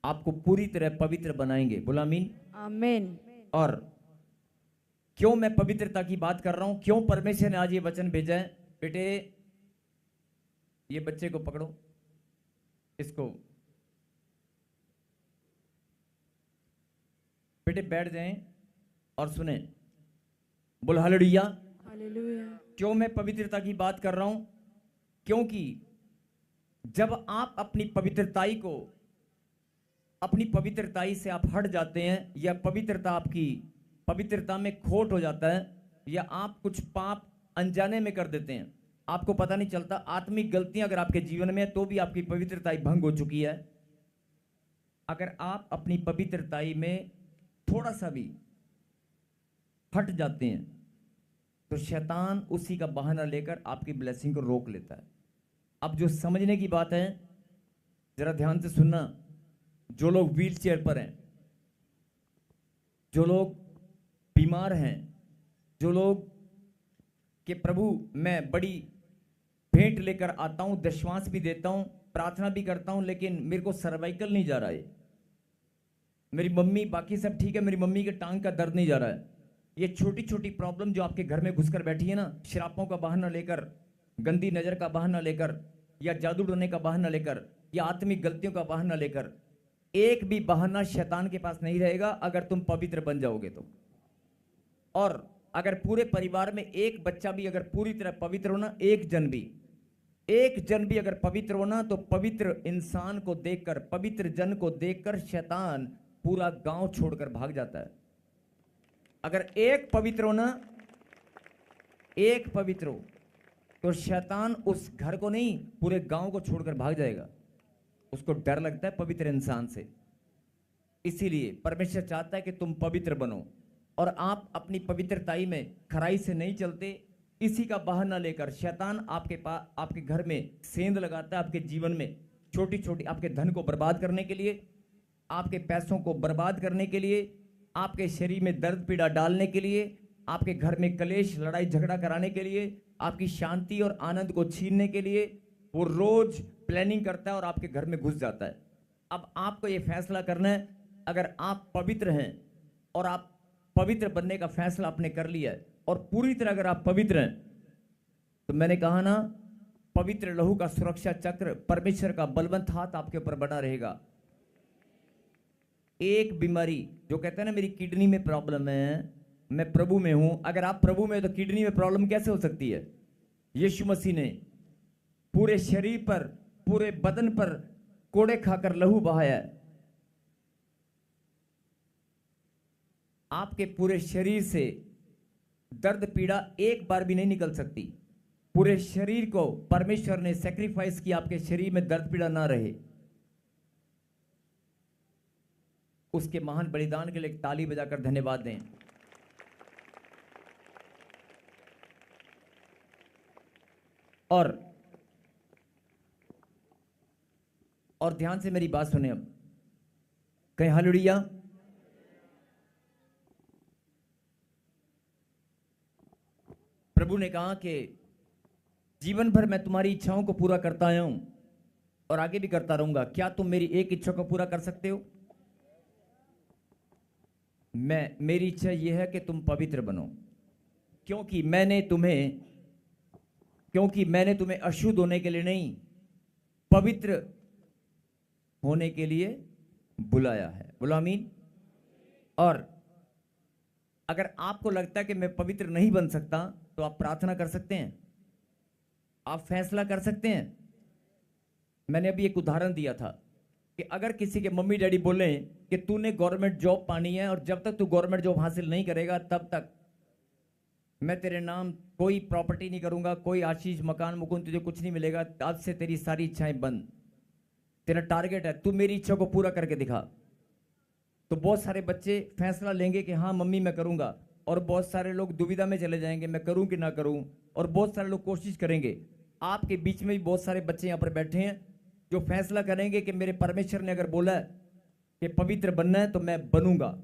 आपको पूरी तरह पवित्र बनाएंगे। बोला आमीन। आमीन। और क्यों मैं पवित्रता की बात कर रहा हूं, क्यों परमेश्वर ने आज ये वचन भेजा है? बेटे, ये बच्चे को पकड़ो, इसको। बेटे बैठ जाएं और सुने। बोल हालेलुया। हालेलुया। क्यों मैं पवित्रता की बात कर रहा हूं? क्योंकि जब आप अपनी पवित्रताई से आप हट जाते हैं, या आपकी पवित्रता में खोट हो जाता है, या आप कुछ पाप अनजाने में कर देते हैं, आपको पता नहीं चलता, आत्मिक गलतियां अगर आपके जीवन में है तो भी आपकी पवित्रताई भंग हो चुकी है। अगर आप अपनी पवित्रताई में थोड़ा सा भी हट जाते हैं तो शैतान उसी का बहाना लेकर आपकी ब्लेसिंग को रोक लेता है। अब जो समझने की बात है, जरा ध्यान से सुनना। जो लोग व्हील चेयर पर हैं, जो लोग बीमार हैं, जो लोग कि प्रभु मैं बड़ी भेंट लेकर आता हूं, दशवांश भी देता हूं, प्रार्थना भी करता हूं, लेकिन मेरे को सर्वाइकल नहीं जा रहा है, मेरी मम्मी, बाकी सब ठीक है, मेरी मम्मी के टांग का दर्द नहीं जा रहा है। ये छोटी छोटी प्रॉब्लम जो आपके घर में घुसकर बैठी है ना, श्रापों का बहाना लेकर, गंदी नजर का बहाना लेकर, या जादू टोने का बहाना लेकर, या आत्मिक गलतियों का बहाना लेकर, एक भी बहाना शैतान के पास नहीं रहेगा अगर तुम पवित्र बन जाओगे तो। और अगर पूरे परिवार में एक बच्चा भी अगर पूरी तरह पवित्र होना, एक जन भी अगर पवित्र होना, तो पवित्र इंसान को देखकर, पवित्र जन को देखकर शैतान पूरा गांव छोड़कर भाग जाता है। अगर एक पवित्र होना, एक पवित्र हो, तो शैतान उस घर को नहीं, पूरे गांव को छोड़कर भाग जाएगा। उसको डर लगता है पवित्र इंसान से। इसीलिए परमेश्वर चाहता है कि तुम पवित्र बनो, और आप अपनी पवित्रताई में खराई से नहीं चलते। इसी का बहाना लेकर शैतान आपके पास, आपके घर में सेंध लगाता है, आपके जीवन में छोटी छोटी, आपके धन को बर्बाद करने के लिए, आपके पैसों को बर्बाद करने के लिए, आपके शरीर में दर्द पीड़ा डालने के लिए, आपके घर में कलेश लड़ाई झगड़ा कराने के लिए, आपकी शांति और आनंद को छीनने के लिए वो रोज प्लानिंग करता है और आपके घर में घुस जाता है। अब आपको ये फैसला करना है, अगर आप पवित्र हैं और आप पवित्र बनने का फैसला आपने कर लिया है, और पूरी तरह अगर आप पवित्र हैं, तो मैंने कहा ना, पवित्र लहू का सुरक्षा चक्र, परमेश्वर का बलवंत हाथ आपके ऊपर बना रहेगा। एक बीमारी जो कहते हैं ना, मेरी किडनी में प्रॉब्लम है, मैं प्रभु में हूं, अगर आप प्रभु में, तो किडनी में प्रॉब्लम कैसे हो सकती है? यीशु मसीह ने पूरे शरीर पर, पूरे बदन पर कोड़े खाकर लहू बहाया है। आपके पूरे शरीर से दर्द पीड़ा एक बार भी नहीं निकल सकती। पूरे शरीर को परमेश्वर ने सैक्रिफाइस किया, आपके शरीर में दर्द पीड़ा ना रहे। उसके महान बलिदान के लिए एक ताली बजाकर धन्यवाद दें। और ध्यान से मेरी बात सुने। अब कहीं हालेलुया। प्रभु ने कहा कि जीवन भर मैं तुम्हारी इच्छाओं को पूरा करता आया हूं और आगे भी करता रहूंगा। क्या तुम मेरी एक इच्छा को पूरा कर सकते हो? मेरी इच्छा यह है कि तुम पवित्र बनो, क्योंकि मैंने तुम्हें अशुद्ध होने के लिए नहीं, पवित्र होने के लिए बुलाया है। बोलो आमीन। और अगर आपको लगता है कि मैं पवित्र नहीं बन सकता, तो आप प्रार्थना कर सकते हैं, आप फैसला कर सकते हैं। मैंने अभी एक उदाहरण दिया था कि अगर किसी के मम्मी डैडी बोले कि तूने गवर्नमेंट जॉब पानी है, और जब तक तू गवर्नमेंट जॉब हासिल नहीं करेगा तब तक मैं तेरे नाम कोई प्रॉपर्टी नहीं करूंगा, कोई आशीष मकान मुकुंद तुझे कुछ नहीं मिलेगा, आज से तेरी सारी इच्छाएं बंद, तेरा टारगेट है तू मेरी इच्छा को पूरा करके दिखा। तो बहुत सारे बच्चे फैसला लेंगे कि हाँ मम्मी मैं करूंगा, और बहुत सारे लोग दुविधा में चले जाएंगे, मैं करूं कि ना करूं, और बहुत सारे लोग कोशिश करेंगे। आपके बीच में भी बहुत सारे बच्चे यहाँ पर बैठे हैं जो फैसला करेंगे कि मेरे परमेश्वर ने अगर बोला है कि पवित्र बनना है तो मैं बनूंगा।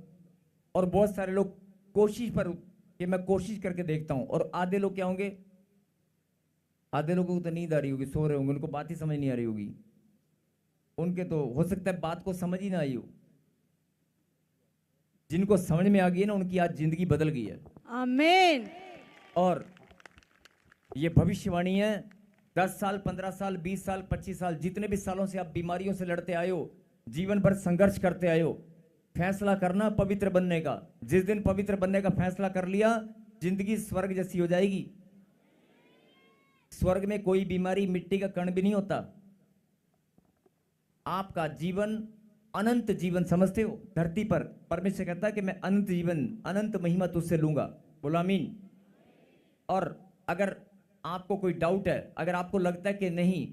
और बहुत सारे लोग कोशिश पर कि मैं कोशिश करके देखता हूं। और आधे लोग क्या होंगे? आधे लोगों को तो नींद आ रही होगी, सो रहे होंगे, उनको बात ही समझ नहीं आ रही होगी। उनके तो हो सकता है बात को समझ ही ना आई हो। जिनको समझ में आ गई है ना, उनकी आज जिंदगी बदल गई है। आमीन। और ये भविष्यवाणी है, 10 साल, 15 साल, 20 साल, 25 साल, जितने भी सालों से आप बीमारियों से लड़ते आए हो, जीवन भर संघर्ष करते आए हो, फैसला करना पवित्र बनने का। जिस दिन पवित्र बनने का फैसला कर लिया, जिंदगी स्वर्ग जैसी हो जाएगी। स्वर्ग में कोई बीमारी, मिट्टी का कण भी नहीं होता। आपका जीवन अनंत जीवन, समझते हो? धरती पर परमेश्वर कहता है कि मैं अनंत जीवन, अनंत महिमा तुझसे लूंगा। बोलो आमीन। और अगर आपको कोई डाउट है, अगर आपको लगता है कि नहीं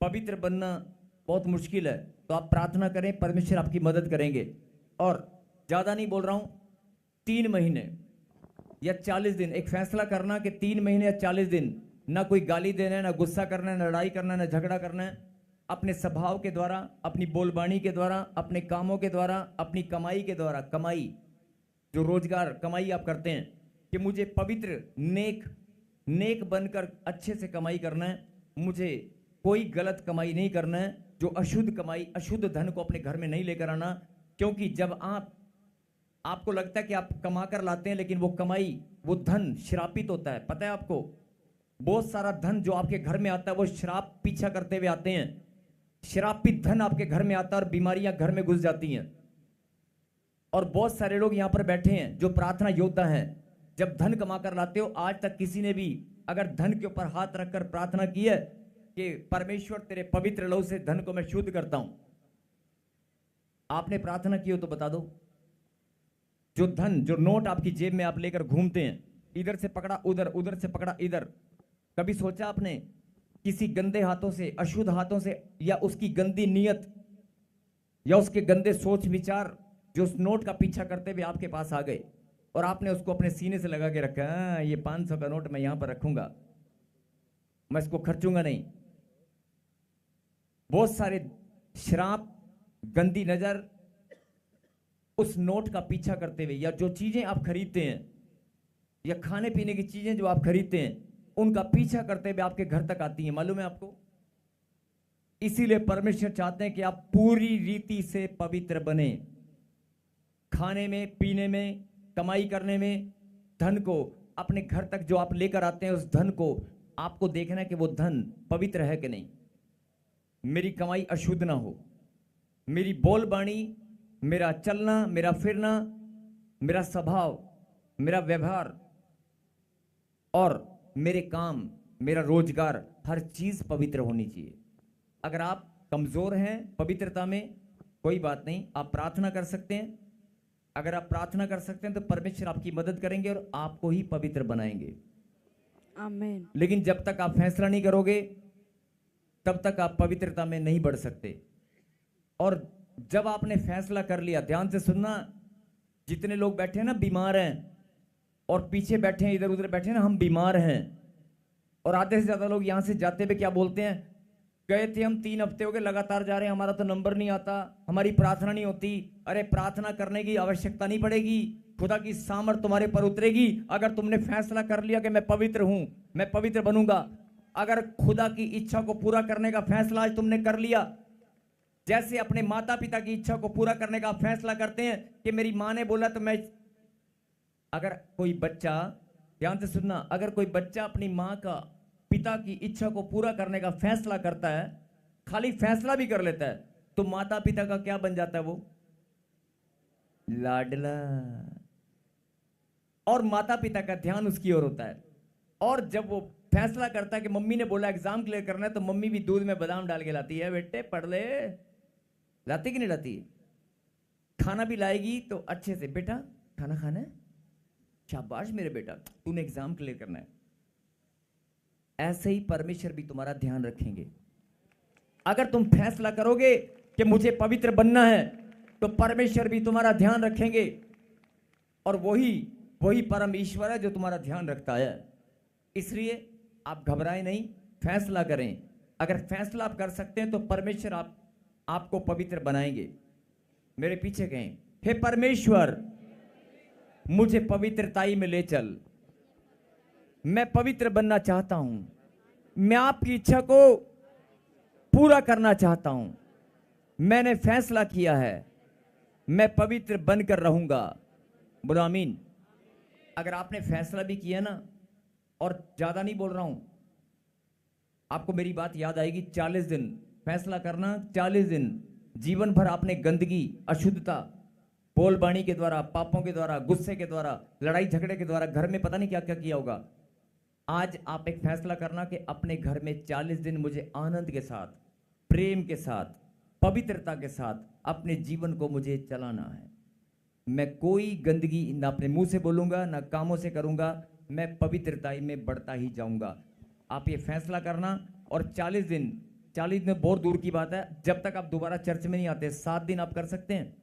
पवित्र बनना बहुत मुश्किल है, तो आप प्रार्थना करें, परमेश्वर आपकी मदद करेंगे। और ज्यादा नहीं बोल रहा हूं, 3 महीने या 40 दिन एक फैसला करना कि 3 महीने या 40 दिन ना कोई गाली देना है, ना गुस्सा करना है, ना लड़ाई करना है, ना झगड़ा करना है। अपने स्वभाव के द्वारा, अपनी बोलबाणी के द्वारा, अपने कामों के द्वारा, अपनी कमाई के द्वारा, कमाई जो रोजगार कमाई आप करते हैं, कि मुझे पवित्र नेक बनकर अच्छे से कमाई करना है, मुझे कोई गलत कमाई नहीं करना है, जो अशुद्ध कमाई, अशुद्ध धन को अपने घर में नहीं लेकर आना। क्योंकि जब आपको लगता है कि आप कमा कर लाते हैं, लेकिन वो कमाई, वो धन श्रापित होता है। पता है आपको? बहुत सारा धन जो आपके घर में आता है, वो श्राप पीछा करते हुए आते हैं। श्रापित धन आपके घर में आता है और बीमारियां घर में घुस जाती हैं। और बहुत सारे लोग यहां पर बैठे हैं जो प्रार्थना योद्धा हैं। जब धन कमा कर लाते हो, आज तक किसी ने भी अगर धन के ऊपर हाथ रखकर प्रार्थना की है कि परमेश्वर तेरे पवित्र लहू से धन को मैं शुद्ध करता हूं, आपने प्रार्थना की हो तो बता दो। जो धन, जो नोट आपकी जेब में आप लेकर घूमते हैं, इधर से पकड़ा उधर, उधर से पकड़ा इधर, कभी सोचा आपने किसी गंदे हाथों से, अशुद्ध हाथों से, या उसकी गंदी नीयत या उसके गंदे सोच विचार जो उस नोट का पीछा करते हुए आपके पास आ गए और आपने उसको अपने सीने से लगा के रखा, ये 500 का नोट मैं यहां पर रखूंगा, मैं इसको खर्चूंगा नहीं। बहुत सारे श्राप, गंदी नजर उस नोट का पीछा करते हुए, या जो चीजें आप खरीदते हैं या खाने पीने की चीजें जो आप खरीदते हैं, उनका पीछा करते हुए आपके घर तक आती हैं। मालूम है आपको? इसीलिए परमेश्वर चाहते हैं कि आप पूरी रीति से पवित्र बने। खाने में, पीने में, कमाई करने में, धन को अपने घर तक जो आप लेकर आते हैं, उस धन को आपको देखना है कि वो धन पवित्र है कि नहीं। मेरी कमाई अशुद्ध ना हो, मेरी बोलबाणी, मेरा चलना, मेरा फिरना, मेरा स्वभाव, मेरा व्यवहार और मेरे काम, मेरा रोजगार, हर चीज पवित्र होनी चाहिए। अगर आप कमजोर हैं पवित्रता में, कोई बात नहीं, आप प्रार्थना कर सकते हैं। अगर आप प्रार्थना कर सकते हैं तो परमेश्वर आपकी मदद करेंगे और आपको ही पवित्र बनाएंगे। आमीन। लेकिन जब तक आप फैसला नहीं करोगे, तब तक आप पवित्रता में नहीं बढ़ सकते। और जब आपने फैसला कर लिया, ध्यान से सुनना, जितने लोग बैठे हैं ना बीमार हैं, और पीछे बैठे हैं, इधर उधर बैठे हैं ना, हम बीमार हैं, और आधे से ज्यादा लोग यहां से जाते हुए क्या बोलते हैं, गए थे हम 3 हफ्ते हो गए लगातार जा रहे हैं, हमारा तो नंबर नहीं आता, हमारी प्रार्थना नहीं होती। अरे प्रार्थना करने की आवश्यकता नहीं पड़ेगी, खुदा की सामर्थ तुम्हारे पर उतरेगी अगर तुमने फैसला कर लिया कि मैं पवित्र हूं, मैं पवित्र बनूंगा। अगर खुदा की इच्छा को पूरा करने का फैसला आज तुमने कर लिया, जैसे अपने माता पिता की इच्छा को पूरा करने का फैसला करते हैं कि मेरी मां ने बोला तो मैं, अगर कोई बच्चा, ध्यान से सुनना, अगर कोई बच्चा अपनी मां का, पिता की इच्छा को पूरा करने का फैसला करता है, खाली फैसला भी कर लेता है, तो माता पिता का क्या बन जाता है? वो लाडला। और माता पिता का ध्यान उसकी ओर होता है। और जब वो फैसला करता है कि मम्मी ने बोला एग्जाम क्लियर करना है, तो मम्मी भी दूध में बादाम डाल के लाती है, बेटे पढ़ ले। लाती कि नहीं लाती? खाना भी लाएगी तो अच्छे से, बेटा खाना खाना है, शाबाश मेरे बेटा, तूने एग्जाम क्लियर करना है। ऐसे ही परमेश्वर भी तुम्हारा ध्यान रखेंगे। अगर तुम फैसला करोगे कि मुझे पवित्र बनना है, तो परमेश्वर भी तुम्हारा ध्यान रखेंगे। और वही परम ईश्वर है जो तुम्हारा ध्यान रखता है। इसलिए आप घबराएं नहीं, फैसला करें। अगर फैसला आप कर सकते हैं तो परमेश्वर आपको पवित्र बनाएंगे। मेरे पीछे कहें, हे परमेश्वर मुझे पवित्रताई में ले चल, मैं पवित्र बनना चाहता हूं, मैं आपकी इच्छा को पूरा करना चाहता हूं। मैंने फैसला किया है मैं पवित्र बनकर रहूंगा। बोलो आमीन। अगर आपने फैसला भी किया ना, और ज्यादा नहीं बोल रहा हूं, आपको मेरी बात याद आएगी। 40 दिन फैसला करना, 40 दिन जीवन भर आपने गंदगी, अशुद्धता, बोलबाणी के द्वारा, पापों के द्वारा, गुस्से के द्वारा, लड़ाई झगड़े के द्वारा, घर में पता नहीं क्या क्या किया होगा। आज आप एक फैसला करना कि अपने घर में 40 दिन मुझे आनंद के साथ, प्रेम के साथ, पवित्रता के साथ अपने जीवन को मुझे चलाना है। मैं कोई गंदगी ना अपने मुंह से बोलूंगा, ना कामों से करूंगा। मैं पवित्रता में बढ़ता ही जाऊंगा। आप ये फैसला करना। और 40 दिन, 40 दिन बहुत दूर की बात है, जब तक आप दोबारा चर्च में नहीं आते 7 दिन आप कर सकते हैं।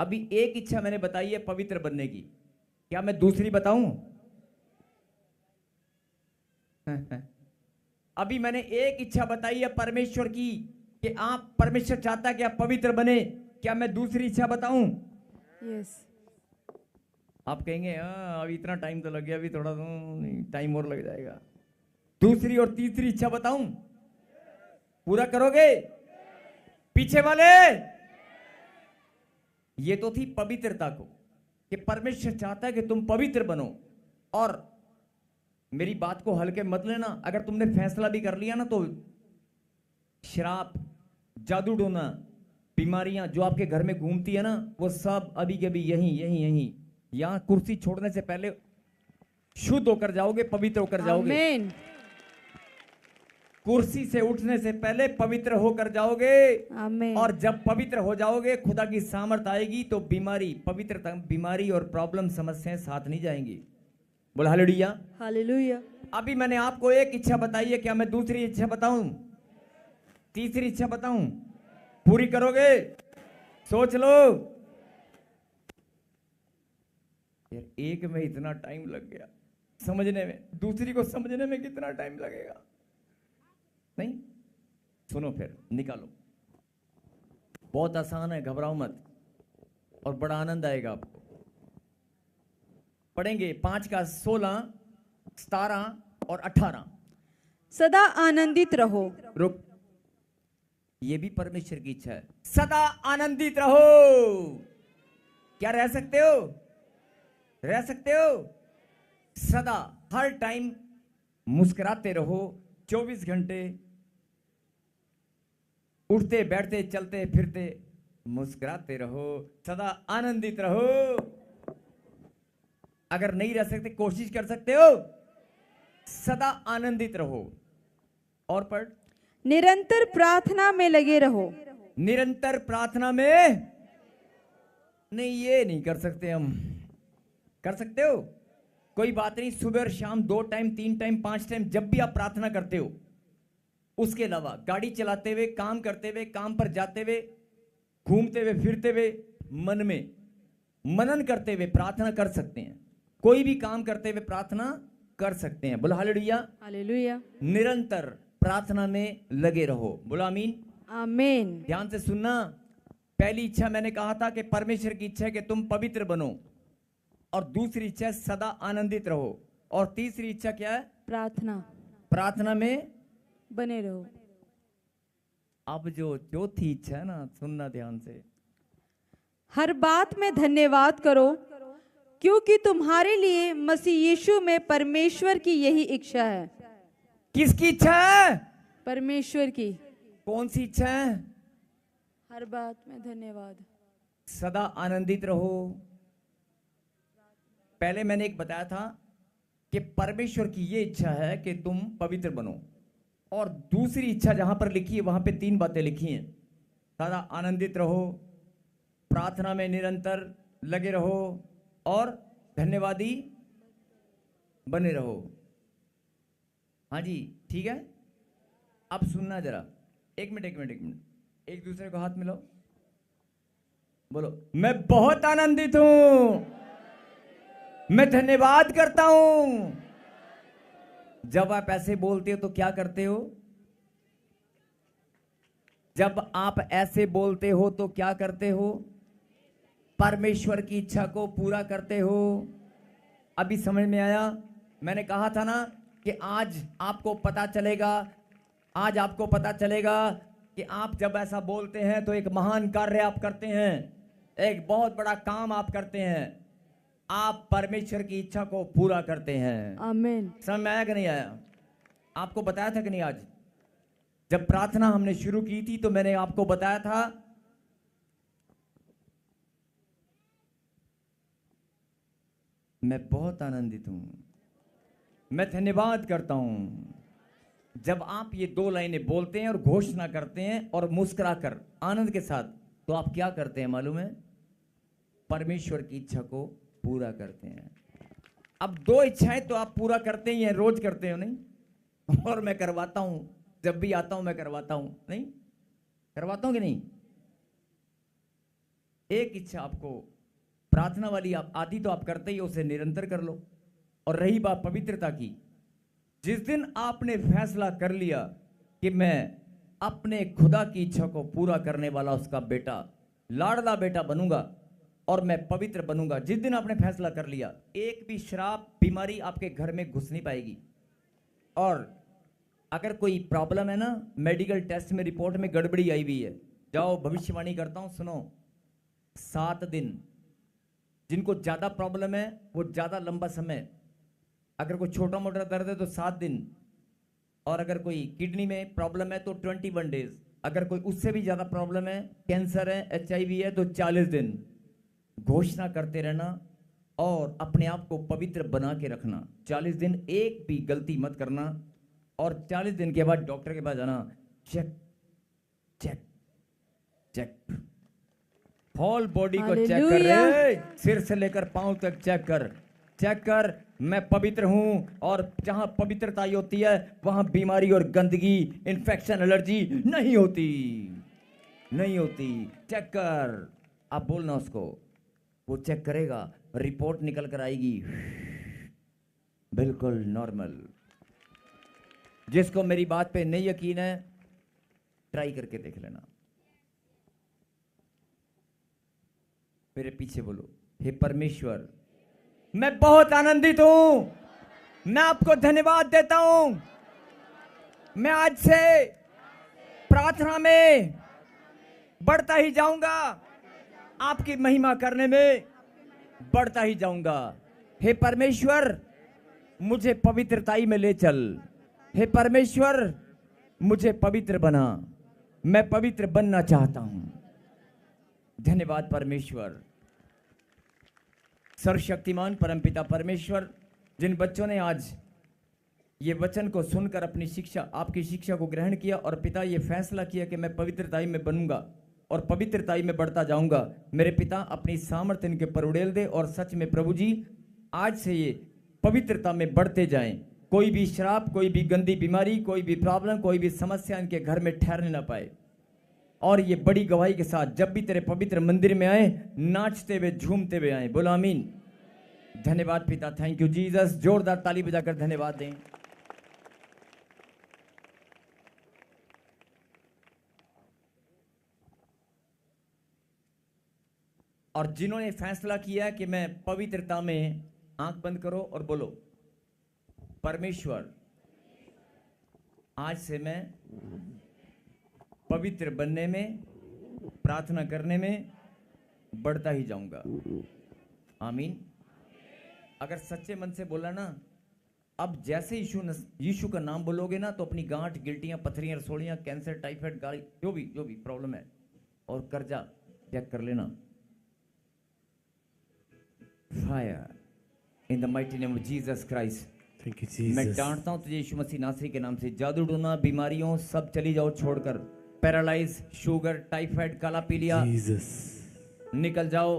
अभी एक इच्छा मैंने बताई है पवित्र बनने की, क्या मैं दूसरी बताऊं? अभी मैंने एक इच्छा बताई है परमेश्वर की कि आप, परमेश्वर चाहता है कि आप पवित्र बने। क्या मैं दूसरी इच्छा बताऊं? यस। आप कहेंगे अभी इतना टाइम तो लग गया, अभी थोड़ा टाइम और लग जाएगा। दूसरी और तीसरी इच्छा बताऊं? पूरा करोगे? पीछे वाले, ये तो थी पवित्रता को, कि परमेश्वर चाहता है कि तुम पवित्र बनो। और मेरी बात को हल्के मत लेना। अगर तुमने फैसला भी कर लिया ना, तो शराब, जादू टोना, बीमारियां जो आपके घर में घूमती है ना, वो सब अभी के अभी यहीं यहां कुर्सी छोड़ने से पहले शुद्ध होकर जाओगे, पवित्र होकर जाओगे। आमीन। कुर्सी से उठने से पहले पवित्र होकर जाओगे। आमीन। और जब पवित्र हो जाओगे, खुदा की सामर्थ आएगी, तो बीमारी, पवित्रता, बीमारी और प्रॉब्लम, समस्याएं साथ नहीं जाएंगी। बोला हालेलुया। हालेलुया। अभी मैंने आपको एक इच्छा बताई है, क्या मैं दूसरी इच्छा बताऊं? तीसरी इच्छा बताऊं? पूरी करोगे? सोच लो। यार एक में इतना टाइम लग गया समझने में, दूसरी को समझने में कितना टाइम लगेगा? नहीं, सुनो फिर निकालो। बहुत आसान है, घबराओ मत, और बड़ा आनंद आएगा आपको। पढ़ेंगे 5 का 16, 17 और 18। सदा आनंदित रहो। रुक, ये भी परमेश्वर की इच्छा है। सदा आनंदित रहो। क्या रह सकते हो? रह सकते हो? सदा, हर टाइम मुस्कुराते रहो। 24 घंटे उठते बैठते चलते फिरते मुस्कुराते रहो। सदा आनंदित रहो। अगर नहीं रह सकते, कोशिश कर सकते हो। सदा आनंदित रहो। और पढ़, निरंतर प्रार्थना में लगे रहो। निरंतर प्रार्थना में। नहीं, ये नहीं कर सकते हम। कर सकते हो? कोई बात नहीं, सुबह और शाम 2 टाइम, 3 टाइम, 5 टाइम, जब भी आप प्रार्थना करते हो। उसके अलावा गाड़ी चलाते हुए, काम करते हुए, काम पर जाते हुए, घूमते हुए, फिरते हुए, मन में मनन करते हुए प्रार्थना कर सकते हैं। कोई भी काम करते हुए प्रार्थना कर सकते हैं। बोलो हालेलुया। हालेलुया। निरंतर प्रार्थना में लगे रहो। बोलो आमीन। आमीन। ध्यान से सुनना। पहली इच्छा मैंने कहा था कि परमेश्वर की इच्छा है कि तुम पवित्र बनो, और दूसरी इच्छा है सदा आनंदित रहो, और तीसरी इच्छा क्या है? प्रार्थना। प्रार्थना में बने रहो। अब जो चौथी इच्छा है ना, सुनना ध्यान से। हर बात में धन्यवाद करो, क्योंकि तुम्हारे लिए मसीह यीशु में परमेश्वर की यही इच्छा है। किसकी इच्छा है? परमेश्वर की। कौन सी इच्छा है? हर बात में धन्यवाद। सदा आनंदित रहो। पहले मैंने एक बताया था कि परमेश्वर की यह इच्छा है कि तुम पवित्र बनो, और दूसरी इच्छा जहां पर लिखी है वहां पे 3 बातें लिखी हैं। सदा आनंदित रहो, प्रार्थना में निरंतर लगे रहो, और धन्यवादी बने रहो। हाँ जी, ठीक है। अब सुनना जरा, एक मिनट, एक दूसरे को हाथ मिलाओ, बोलो मैं बहुत आनंदित हूं, मैं धन्यवाद करता हूं। जब आप ऐसे बोलते हो तो क्या करते हो? जब आप ऐसे बोलते हो तो क्या करते हो? परमेश्वर की इच्छा को पूरा करते हो। अभी समझ में आया? मैंने कहा था ना कि आज आपको पता चलेगा, आज आपको पता चलेगा कि आप जब ऐसा बोलते हैं तो एक महान कार्य आप करते हैं, एक बहुत बड़ा काम आप करते हैं, आप परमेश्वर की इच्छा को पूरा करते हैं। आमीन। समझ में आया कि नहीं आया? आपको बताया था कि नहीं? आज जब प्रार्थना हमने शुरू की थी तो मैंने आपको बताया था मैं बहुत आनंदित हूं, मैं धन्यवाद करता हूं। जब आप ये 2 लाइनें बोलते हैं और घोषणा करते हैं और मुस्कुराकर आनंद के साथ, तो आप क्या करते हैं मालूम है? परमेश्वर की इच्छा को पूरा करते हैं। अब 2 इच्छाएं तो आप पूरा करते ही हैं, रोज करते हो नहीं? और मैं करवाता हूं, जब भी आता हूं मैं करवाता हूं, नहीं करवाता हूं कि नहीं? एक इच्छा आपको प्रार्थना वाली आप आदि तो आप करते ही, उसे निरंतर कर लो। और रही बात पवित्रता की, जिस दिन आपने फैसला कर लिया कि मैं अपने खुदा की इच्छा को पूरा करने वाला उसका बेटा, लाडला बेटा बनूंगा और मैं पवित्र बनूंगा, जिस दिन आपने फैसला कर लिया, एक भी श्राप बीमारी आपके घर में घुस नहीं पाएगी। और अगर कोई प्रॉब्लम है ना, मेडिकल टेस्ट में रिपोर्ट में गड़बड़ी आई हुई है, जाओ भविष्यवाणी करता हूं, सुनो, 7 दिन। जिनको ज्यादा प्रॉब्लम है वो ज्यादा लंबा समय, अगर कोई छोटा मोटा दर्द है तो 7 दिन, और अगर कोई किडनी में प्रॉब्लम है तो 21 डेज, अगर कोई उससे भी ज्यादा प्रॉब्लम है, कैंसर है, HIV है, तो 40 दिन। घोषणा करते रहना और अपने आप को पवित्र बना के रखना। 40 दिन एक भी गलती मत करना, और 40 दिन के बाद डॉक्टर के पास जाना, check check check, whole body को चेक कर रहे, सिर से लेकर पांव तक चेक कर, चेक कर, मैं पवित्र हूं। और जहां पवित्रता होती है वहां बीमारी और गंदगी, इंफेक्शन, एलर्जी नहीं होती, नहीं होती। चेक कर, आप बोलना उसको, वो चेक करेगा, रिपोर्ट निकल कर आएगी बिल्कुल नॉर्मल। जिसको मेरी बात पे नहीं यकीन है, ट्राई करके देख लेना। मेरे पीछे बोलो, हे परमेश्वर, मैं बहुत आनंदित हूं, मैं आपको धन्यवाद देता हूं। मैं आज से प्रार्थना में बढ़ता ही जाऊंगा, आपकी महिमा करने में बढ़ता ही जाऊंगा। हे परमेश्वर, मुझे पवित्रताई में ले चल। हे परमेश्वर, मुझे पवित्र बना, मैं पवित्र बनना चाहता हूं। धन्यवाद परमेश्वर। सर्वशक्तिमान परमपिता परमेश्वर, जिन बच्चों ने आज ये वचन को सुनकर अपनी शिक्षा, आपकी शिक्षा को ग्रहण किया और पिता ये फैसला किया कि मैं पवित्रताई में बनूंगा और पवित्रताई में बढ़ता जाऊंगा, मेरे पिता अपनी सामर्थ्य इनके पर उड़ेल दे। और सच में प्रभु जी, आज से ये पवित्रता में बढ़ते जाएं। कोई भी श्राप, कोई भी गंदी बीमारी, कोई भी प्रॉब्लम, कोई भी समस्या इनके घर में ठहरने ना पाए। और ये बड़ी गवाही के साथ जब भी तेरे पवित्र मंदिर में आए, नाचते हुए झूमते हुए आए। बोलो आमीन। धन्यवाद पिता, थैंक यू जीसस। जोरदार ताली बजाकर धन्यवाद दें। और जिन्होंने फैसला किया कि मैं पवित्रता में, आंख बंद करो और बोलो, परमेश्वर, आज से मैं पवित्र बनने में, प्रार्थना करने में बढ़ता ही जाऊंगा। आमीन। अगर सच्चे मन से बोला ना, अब जैसे यीशु का नाम बोलोगे ना, तो अपनी गांठ, गिल्टियां, पथरियां, रसोलियां, कैंसर, टाइफाइड, गाड़ी, जो भी प्रॉब्लम है, और कर्जा चेक कर लेना। Fire in the mighty name of Jesus Christ. Thank you Jesus. मैं डांटता हूं तुझे यीशु मसीह नासरी के नाम से, जादू टोना, बीमारियों सब चली जाओ छोड़कर। पैरालाइज, शुगर, टाइफाइड, काला पीलिया, जीसस निकल जाओ,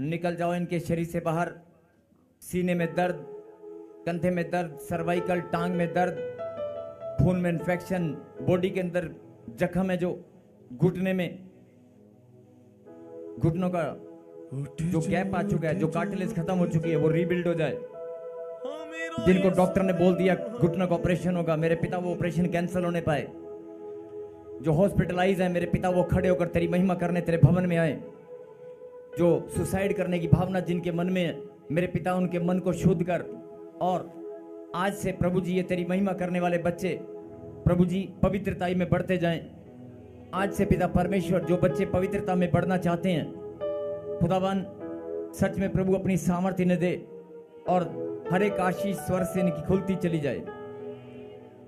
निकल जाओ इनके शरीर से बाहर। सीने में दर्द, कंधे में दर्द, सर्वाइकल, टांग में दर्द, खून में इन्फेक्शन, बॉडी के अंदर जख्म है, जो घुटने में, घुटनों का जो गैप आ चुका है, जो कार्टिलेज खत्म हो चुकी है, वो रीबिल्ड हो जाए। जिनको डॉक्टर ने बोल दिया घुटनों का ऑपरेशन होगा, मेरे पिता वो ऑपरेशन कैंसिल होने पाए। जो हॉस्पिटलाइज है, मेरे पिता वो खड़े होकर तेरी महिमा करने तेरे भवन में आए। जो सुसाइड करने की भावना जिनके मन में है, मेरे पिता उनके मन को शुद्ध कर। और आज से प्रभु जी, ये तेरी महिमा करने वाले बच्चे प्रभु जी पवित्रताई में बढ़ते जाएं, आज से पिता परमेश्वर जो बच्चे पवित्रता में बढ़ना चाहते हैं, खुदावन सच में प्रभु अपनी सामर्थ्य इन्हें दे और हर एक आशीष स्वर से इनकी खुलती चली जाए।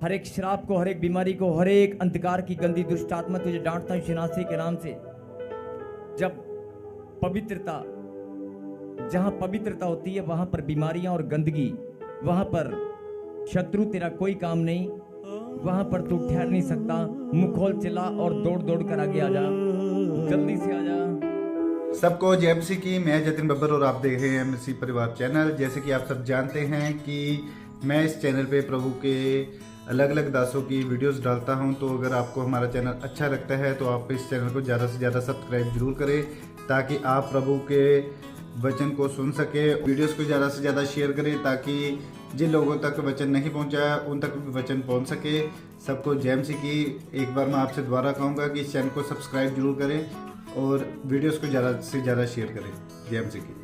हर एक श्राप को, हर एक बीमारी को, हर एक अंधकार की गंदी दुष्ट आत्मा तुझे डांटता हूं शिनासी के नाम से। जब पवित्रता, जहां पवित्रता होती है वहां पर बीमारियां और गंदगी, वहां पर शत्रु तेरा कोई काम नहीं, वहां पर तू ठहर नहीं सकता। मुंह खोल चिल्ला और दौड़ दौड़ कर आगे आ जा, जल्दी से आ जा। सबको जय मसीह की। मैं जतिन बब्बर और आप देख रहे हैं मसीह परिवार चैनल। जैसे कि आप सब जानते हैं कि मैं इस चैनल पे प्रभु के अलग अलग दासों की वीडियोस डालता हूं, तो अगर आपको हमारा चैनल अच्छा लगता है तो आप इस चैनल को ज़्यादा से ज़्यादा सब्सक्राइब जरूर करें, ताकि आप प्रभु के वचन को सुन सके। वीडियोस को ज़्यादा से ज़्यादा शेयर करें ताकि जिन लोगों तक वचन नहीं पहुंचा उन तक भी वचन पहुंच सके। सबको जय मसीह की। एक बार मैं आपसे दोबारा कहूँगा कि इस चैनल को सब्सक्राइब जरूर करें और वीडियोस को ज़्यादा से ज़्यादा शेयर करें। जय मसीह की।